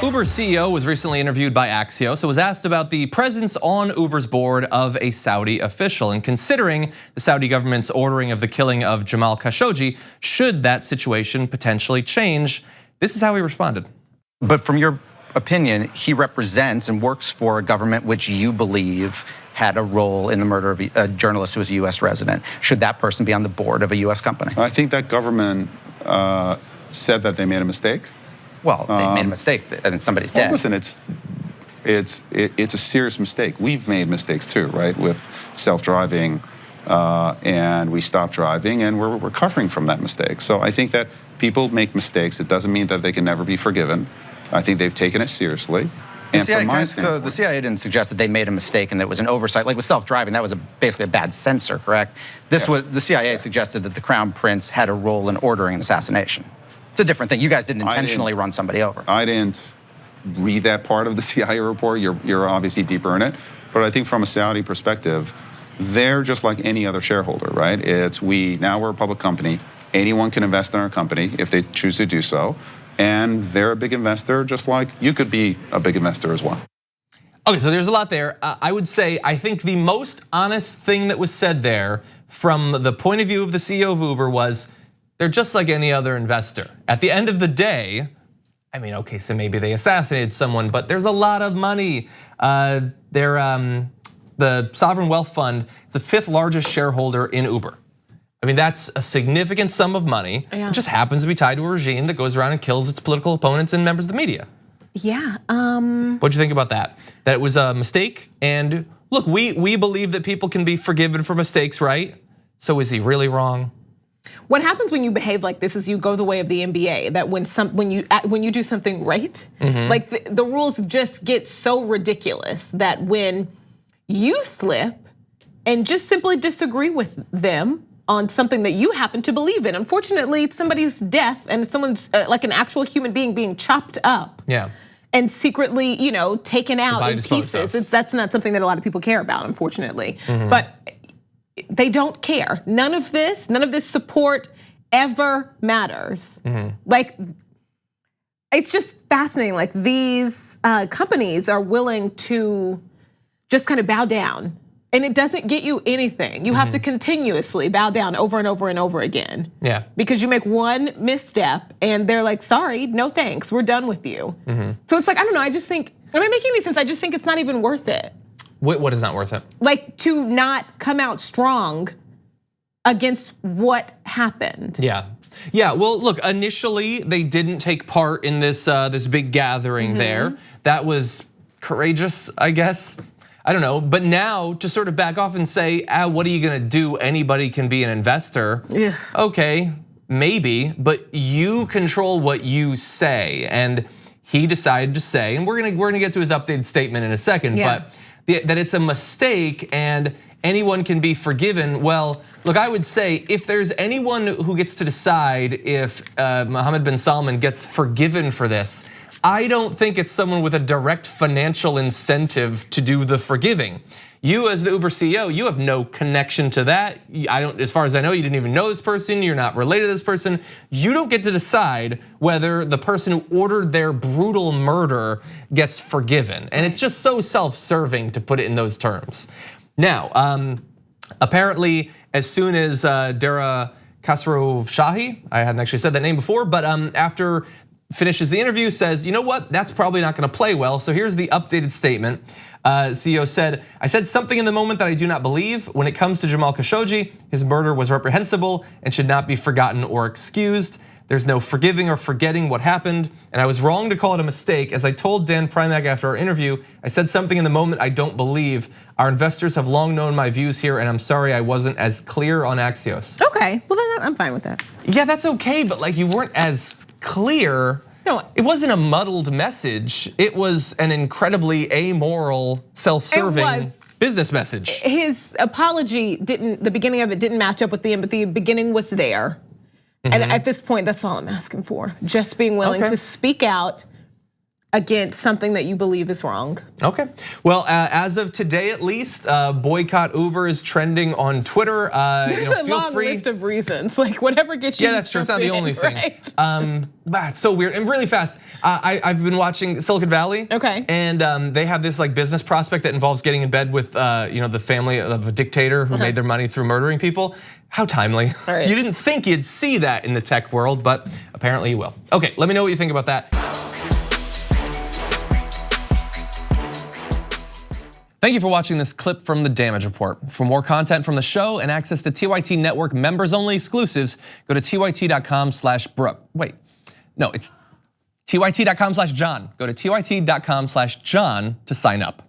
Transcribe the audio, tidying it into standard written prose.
Uber's CEO was recently interviewed by Axios. It was asked about the presence on Uber's board of a Saudi official. And considering the Saudi government's ordering of the killing of Jamal Khashoggi, should that situation potentially change? This is how he responded. But from your opinion, he represents and works for a government which you believe had a role in the murder of a journalist who was a US resident. Should that person be on the board of a US company? I think that government said that they made a mistake. Well, they made a mistake and somebody's dead. Well, listen, it's a serious mistake. We've made mistakes too, right? With self-driving, and we stopped driving, and we're recovering from that mistake. So I think that people make mistakes. It doesn't mean that they can never be forgiven. I think they've taken it seriously. And from my standpoint, the CIA didn't suggest that they made a mistake and that was an oversight. Like with self-driving, that was basically a bad censor, correct? This was the CIA suggested that the Crown Prince had a role in ordering an assassination. It's a different thing. You guys didn't intentionally run somebody over. I didn't read that part of the CIA report. You're obviously deeper in it. But I think from a Saudi perspective, they're just like any other shareholder, right? Now we're a public company. Anyone can invest in our company if they choose to do so. And they're a big investor, just like you could be a big investor as well. Okay, so there's a lot there. I would say, I think the most honest thing that was said there from the point of view of the CEO of Uber was, they're just like any other investor. At the end of the day, I mean, okay, so maybe they assassinated someone, but there's a lot of money. The Sovereign Wealth Fund is the 5th largest shareholder in Uber. I mean, that's a significant sum of money. Yeah. It just happens to be tied to a regime that goes around and kills its political opponents and members of the media. Yeah. What'd you think about that? That it was a mistake? And look, we believe that people can be forgiven for mistakes, right? So is he really wrong? What happens when you behave like this is you go the way of the NBA. That when you do something right, like the rules just get so ridiculous that when you slip and just simply disagree with them on something that you happen to believe in. Unfortunately, somebody's death and someone's like an actual human being chopped up. Yeah. And secretly, taken out in pieces. That's not something that a lot of people care about, unfortunately. But they don't care. None of this support ever matters. Like, it's just fascinating. Like these companies are willing to just kind of bow down. And it doesn't get you anything. You have to continuously bow down over and over and over again. Yeah. Because you make one misstep and they're like, sorry, no thanks, we're done with you. So it's like, I don't know, I just think, am I making any sense? I just think it's not even worth it. What is not worth it? Like to not come out strong against what happened. Yeah. Yeah, well, look, initially they didn't take part in this big gathering there. That was courageous, I guess. I don't know, but now to sort of back off and say, what are you gonna do? Anybody can be an investor. Yeah. Okay, maybe, but you control what you say. And he decided to say, and we're gonna get to his updated statement in a second, but that it's a mistake and anyone can be forgiven. Well, look, I would say if there's anyone who gets to decide if Mohammed bin Salman gets forgiven for this, I don't think it's someone with a direct financial incentive to do the forgiving. You as the Uber CEO, you have no connection to that. As far as I know, you didn't even know this person, you're not related to this person. You don't get to decide whether the person who ordered their brutal murder gets forgiven. And it's just so self-serving to put it in those terms. Now, apparently, as soon as Dara Khosrowshahi, I hadn't actually said that name before, but after finishes the interview, says, you know what, that's probably not gonna play well. So here's the updated statement. CEO said, I said something in the moment that I do not believe. When it comes to Jamal Khashoggi, his murder was reprehensible and should not be forgotten or excused. There's no forgiving or forgetting what happened. And I was wrong to call it a mistake. As I told Dan Primack after our interview, I said something in the moment I don't believe. Our investors have long known my views here, and I'm sorry I wasn't as clear on Axios. Okay, well then I'm fine with that. Yeah, that's okay, but like you weren't as clear. No, it wasn't a muddled message. It was an incredibly amoral, self-serving business message. His apology the beginning of it didn't match up with the end, but the beginning was there. And at this point, that's all I'm asking for. Just being willing to speak out against something that you believe is wrong. Okay, well, as of today at least, boycott Uber is trending on Twitter. There's a long list of reasons, like whatever gets you. Yeah, that's true. It's not the only thing. Right? But it's so weird and really fast. I've been watching Silicon Valley. Okay. And they have this like business prospect that involves getting in bed with the family of a dictator who made their money through murdering people. How timely. Right. You didn't think you'd see that in the tech world, but apparently you will. Okay, let me know what you think about that. Thank you for watching this clip from the Damage Report. For more content from the show and access to TYT Network members-only exclusives, go to tyt.com/Brooke. Wait, no, it's tyt.com/John. Go to tyt.com/John to sign up.